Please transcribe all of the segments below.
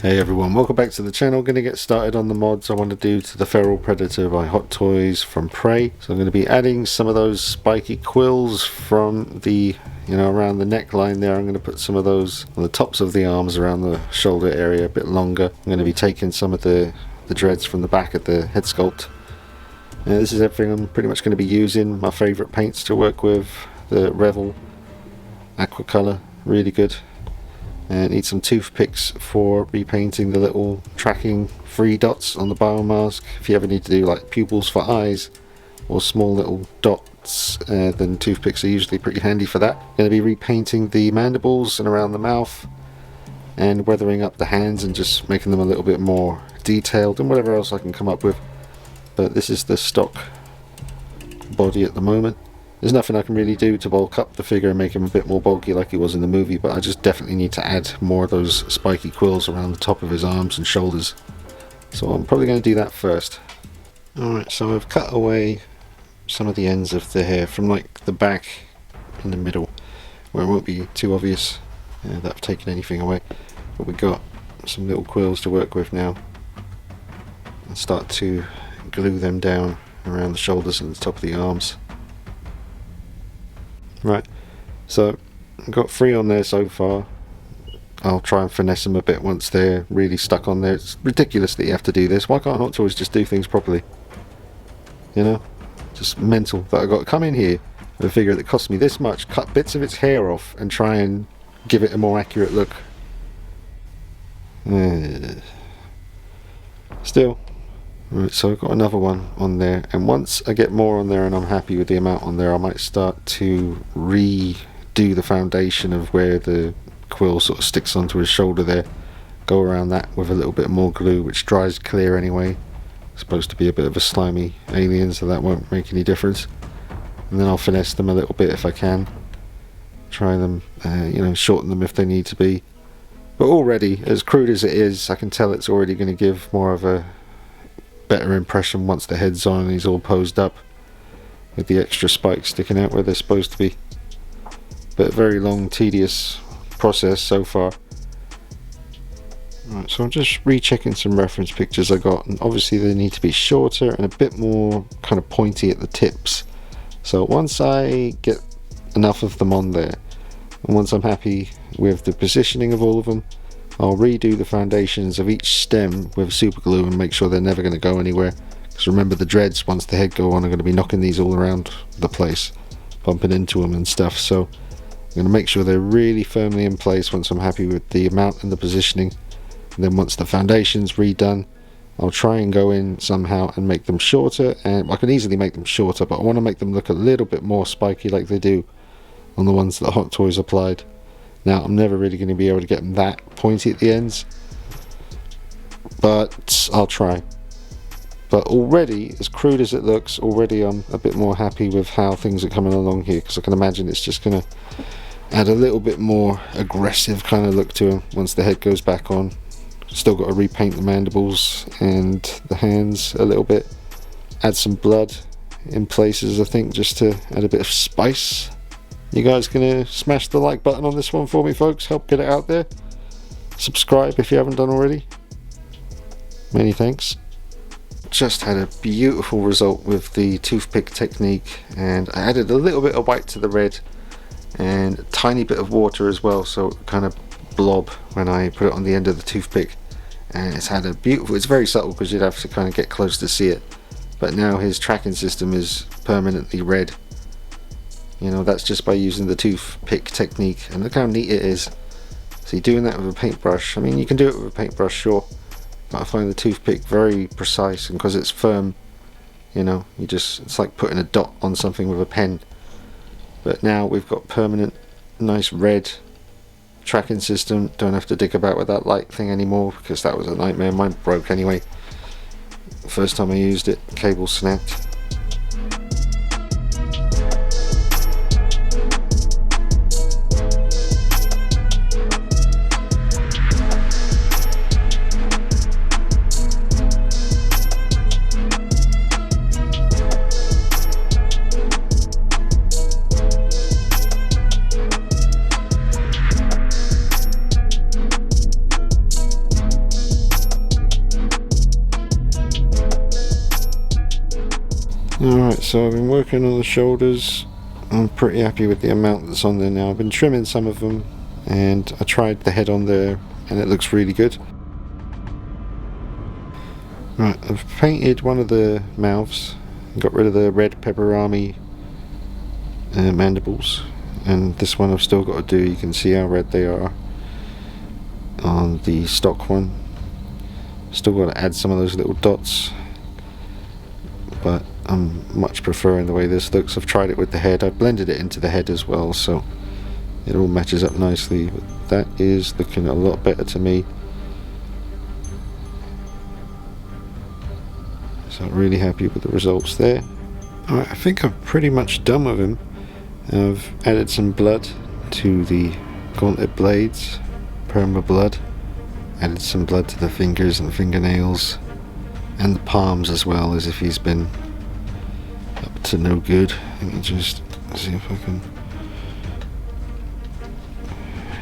Hey everyone, welcome back to the channel. Going to get started on the mods I want to do to the Feral Predator by Hot Toys from Prey. So I'm going to be adding some of those spiky quills from the, around the neckline there. I'm going to put some of those on the tops of the arms around the shoulder area a bit longer. I'm going to be taking some of the dreads from the back of the head sculpt. This is everything I'm pretty much going to be using. My favourite paints to work with, the Revel Aquacolor, really good. And need some toothpicks for repainting the little tracking 3 dots on the biomask. If you ever need to do like pupils for eyes or small little dots, then toothpicks are usually pretty handy for that. Going to be repainting the mandibles and around the mouth and weathering up the hands and just making them a little bit more detailed and whatever else I can come up with. But this is the stock body at the moment. There's nothing I can really do to bulk up the figure and make him a bit more bulky like he was in the movie, but I just definitely need to add more of those spiky quills around the top of his arms and shoulders. So I'm probably going to do that first. Alright, so I've cut away some of the ends of the hair from like the back in the middle, where it won't be too obvious that I've taken anything away. But we've got some little quills to work with now. And start to glue them down around the shoulders and the top of the arms. Right, so I've got 3 on there so far. I'll try and finesse them a bit once they're really stuck on there. It's ridiculous that you have to do this. Why can't Hot Toys just do things properly? Just mental that I've got to come in here with a figure that cost me this much, cut bits of its hair off and try and give it a more accurate look. Still. Right, so I've got another one on there, and once I get more on there and I'm happy with the amount on there, I might start to redo the foundation of where the quill sort of sticks onto his shoulder there. Go around that with a little bit more glue, which dries clear anyway. It's supposed to be a bit of a slimy alien, so that won't make any difference. And then I'll finesse them a little bit if I can. Try them, shorten them if they need to be. But already, as crude as it is, I can tell it's already going to give more of a better impression once the head's on and he's all posed up with the extra spikes sticking out where they're supposed to be. But very long, tedious process so far. Right, so I'm just rechecking some reference pictures I got, and obviously they need to be shorter and a bit more kind of pointy at the tips. So once I get enough of them on there, and once I'm happy with the positioning of all of them, I'll redo the foundations of each stem with super glue and make sure they're never going to go anywhere. Because remember, the dreads, once the head go on, are going to be knocking these all around the place, bumping into them and stuff. So I'm going to make sure they're really firmly in place once I'm happy with the amount and the positioning. And then once the foundation's redone, I'll try and go in somehow and make them shorter. And I can easily make them shorter, but I want to make them look a little bit more spiky like they do on the ones that Hot Toys applied. Now, I'm never really going to be able to get them that pointy at the ends, but I'll try. But already, as crude as it looks, already I'm a bit more happy with how things are coming along here, because I can imagine it's just going to add a little bit more aggressive kind of look to him once the head goes back on. Still got to repaint the mandibles and the hands a little bit. Add some blood in places, I think, just to add a bit of spice. You guys gonna smash the like button on this one for me, folks? Help get it out there. Subscribe if you haven't done already. Many thanks. Just had a beautiful result with the toothpick technique, and I added a little bit of white to the red and a tiny bit of water as well, so it kind of blob when I put it on the end of the toothpick. And it's had a beautiful, it's very subtle because you'd have to kind of get close to see it, but now his tracking system is permanently red. That's just by using the toothpick technique, and look how neat it is. See, doing that with a paintbrush, I mean, you can do it with a paintbrush, sure, but I find the toothpick very precise, and because it's firm, it's like putting a dot on something with a pen. But now we've got permanent, nice red tracking system. Don't have to dig about with that light thing anymore, because that was a nightmare. Mine broke anyway. The first time I used it, the cable snapped. Alright, so I've been working on the shoulders. I'm pretty happy with the amount that's on there now. I've been trimming some of them, and I tried the head on there and it looks really good. Right, I've painted one of the mouths, got rid of the red pepperami mandibles, and this one I've still got to do. You can see how red they are on the stock one. Still got to add some of those little dots, but I'm much preferring the way this looks. I've tried it with the head. I blended it into the head as well, so it all matches up nicely. But that is looking a lot better to me. So I'm really happy with the results there. Alright, I think I'm pretty much done with him. I've added some blood to the gauntlet blades, perma blood. Added some blood to the fingers and fingernails, and the palms as well, as if he's been up to no good. Let me just see if I can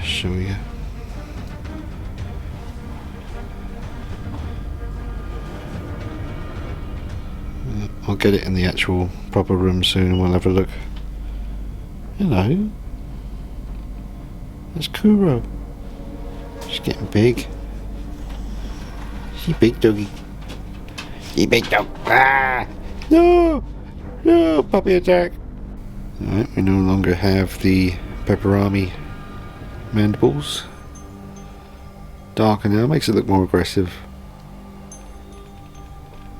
show you. I'll get it in the actual proper room soon and we'll have a look. Hello. There's Kuro. She's getting big. She big doggy. She big dog. Ah! No! No! Puppy attack! Alright, we no longer have the pepperami mandibles. Darker now, makes it look more aggressive.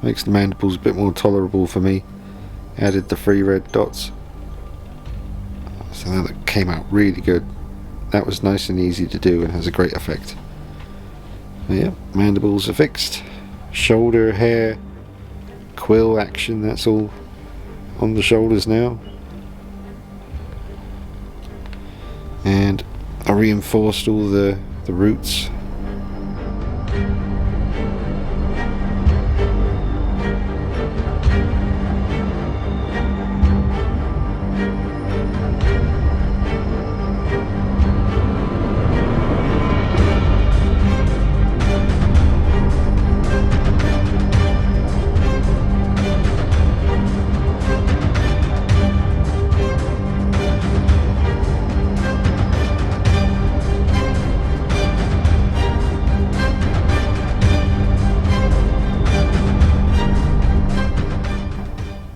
Makes the mandibles a bit more tolerable for me. Added the 3 red dots. So that came out really good. That was nice and easy to do and has a great effect. But yeah, mandibles are fixed. Shoulder hair, quill action, that's all on the shoulders now. And I reinforced all the roots.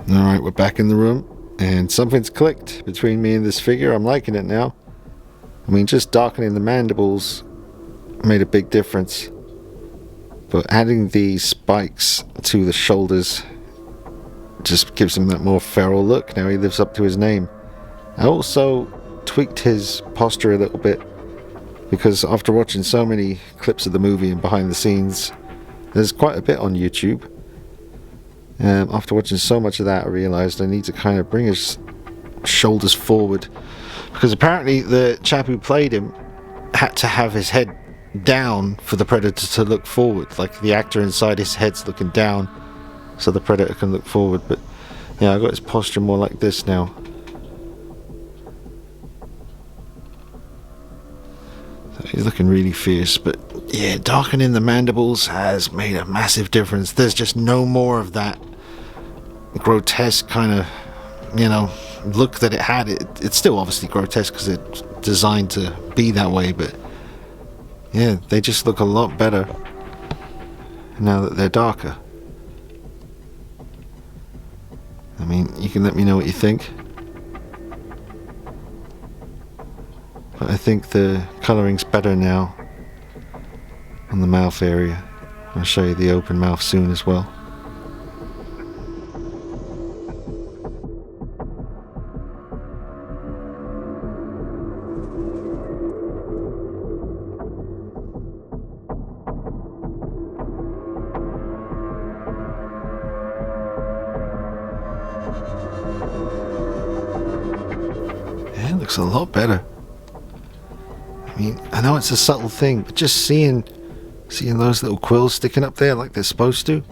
Alright, we're back in the room, and something's clicked between me and this figure. I'm liking it now. I mean, just darkening the mandibles made a big difference, but adding the spikes to the shoulders just gives him that more feral look. Now he lives up to his name. I also tweaked his posture a little bit, because after watching so many clips of the movie and behind the scenes, there's quite a bit on YouTube. After watching so much of that, I realised I need to kind of bring his shoulders forward, because apparently the chap who played him had to have his head down for the Predator to look forward, like the actor inside his head's looking down so the Predator can look forward. But yeah, I got his posture more like this now. So he's looking really fierce, but yeah, darkening the mandibles has made a massive difference. There's just no more of that grotesque kind of, look that it had. It's still obviously grotesque because it's designed to be that way, but yeah, they just look a lot better now that they're darker. I mean, you can let me know what you think, but I think the colouring's better now on the mouth area. I'll show you the open mouth soon as well. Yeah, it looks a lot better. I mean, I know it's a subtle thing, but just seeing those little quills sticking up there like they're supposed to,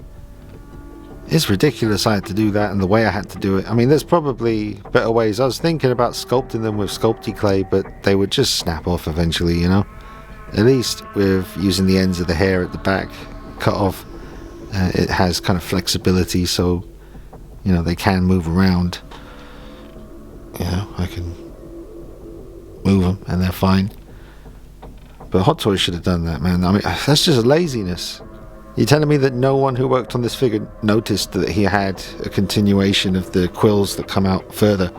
it's ridiculous I had to do that and the way I had to do it. I mean, there's probably better ways. I was thinking about sculpting them with Sculpey clay, but they would just snap off eventually, At least with using the ends of the hair at the back cut off, it has kind of flexibility, so you know, they can move around. You know, I can move them and they're fine. But Hot Toys should have done that, man. I mean, that's just laziness. You're telling me that no one who worked on this figure noticed that he had a continuation of the quills that come out further?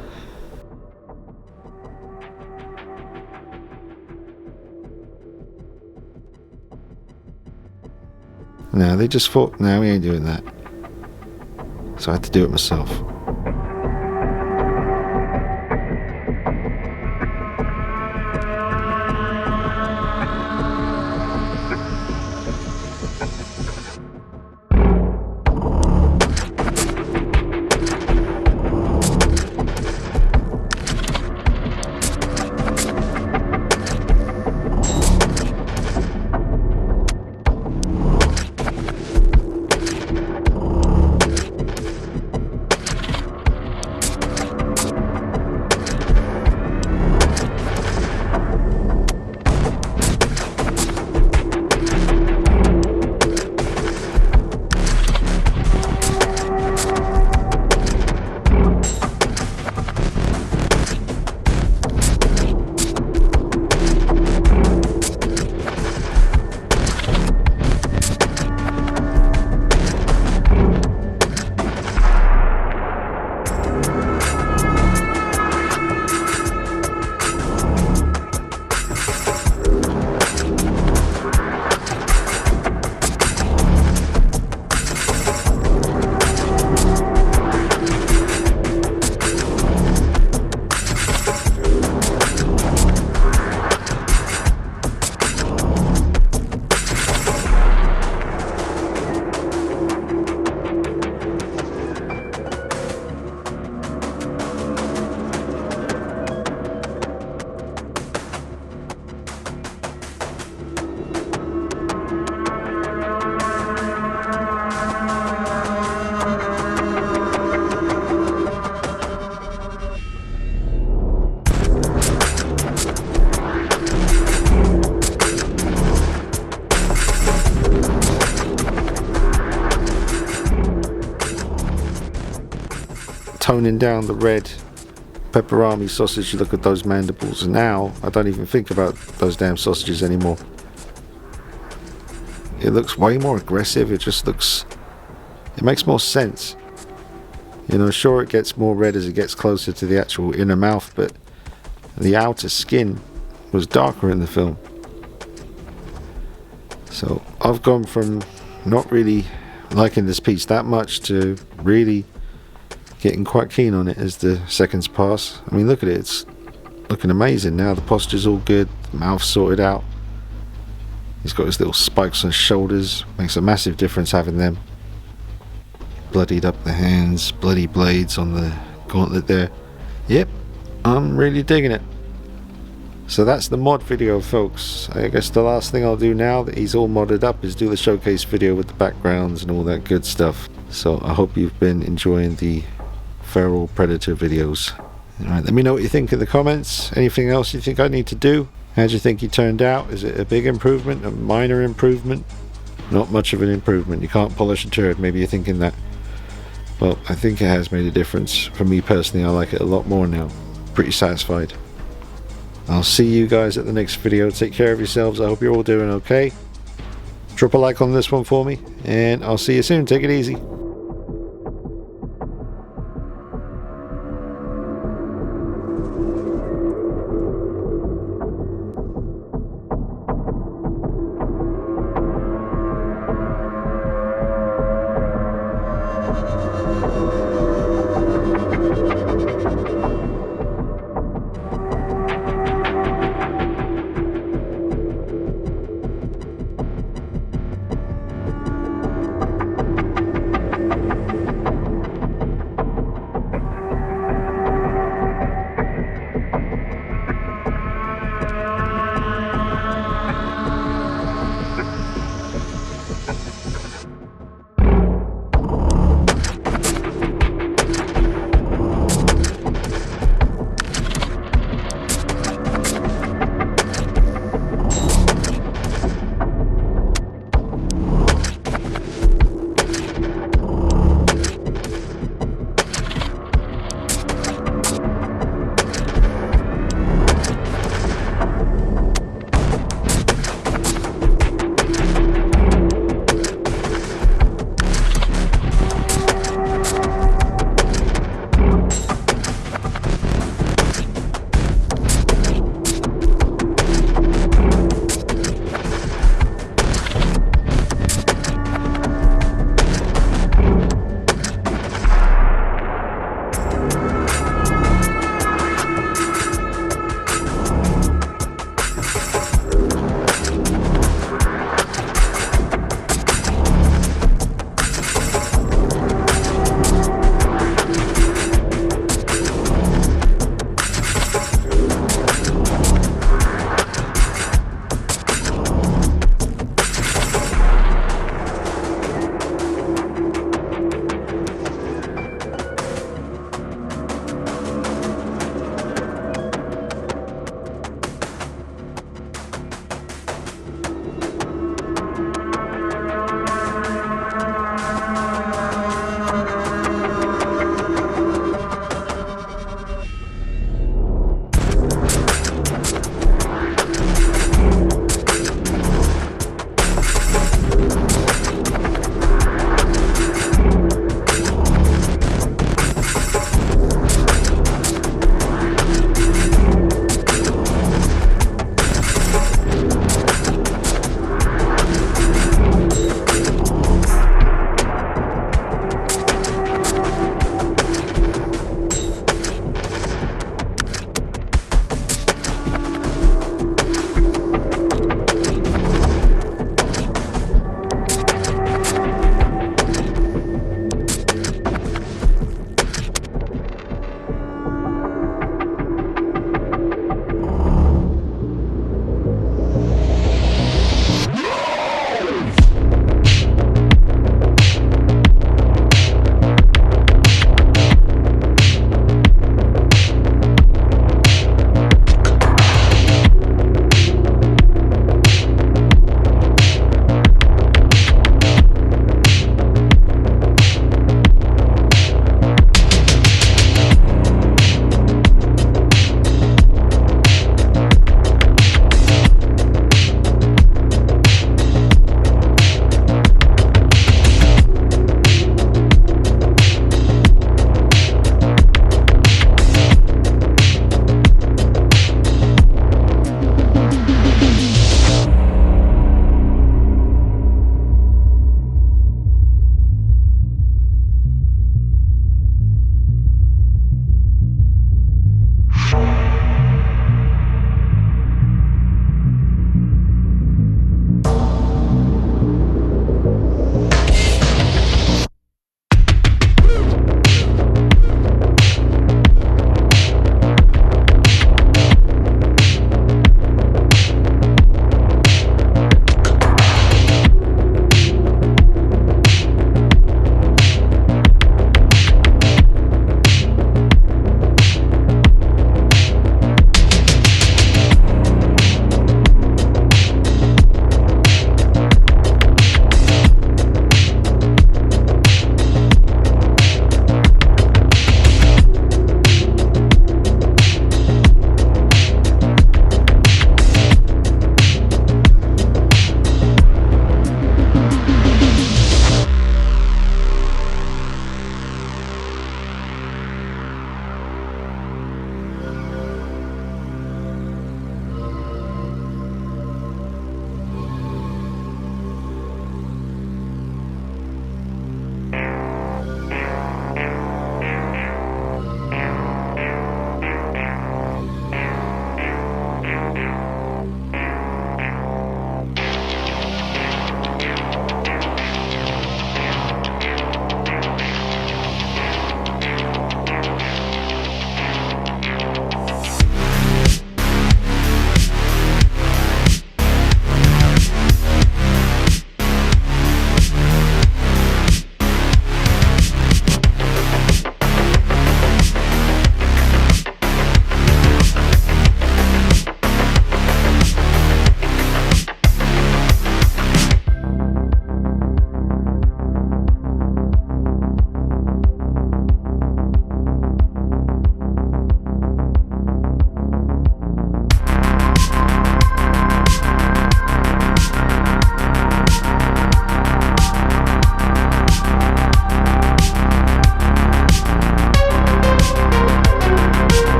No, they just thought, no, we ain't doing that. So I had to do it myself. Toning down the red pepperami sausage, you look at those mandibles, and now I don't even think about those damn sausages anymore. It looks way more aggressive. It just looks, it makes more sense. You know, sure, it gets more red as it gets closer to the actual inner mouth, but the outer skin was darker in the film. So I've gone from not really liking this piece that much to really getting quite keen on it as the seconds pass. I mean, look at it, it's looking amazing now. The posture's all good, the mouth's sorted out. He's got his little spikes on his shoulders, makes a massive difference having them. Bloodied up the hands, bloody blades on the gauntlet there. Yep, I'm really digging it. So that's the mod video, folks. I guess the last thing I'll do now that he's all modded up is do the showcase video with the backgrounds and all that good stuff. So I hope you've been enjoying the Feral Predator videos. Alright, let me know what you think in the comments. Anything else you think I need to do? How do you think he turned out? Is it a big improvement? A minor improvement? Not much of an improvement. You can't polish a turd. Maybe you're thinking that. Well, I think it has made a difference. For me personally, I like it a lot more now. Pretty satisfied. I'll see you guys at the next video. Take care of yourselves. I hope you're all doing okay. Drop a like on this one for me, and I'll see you soon. Take it easy.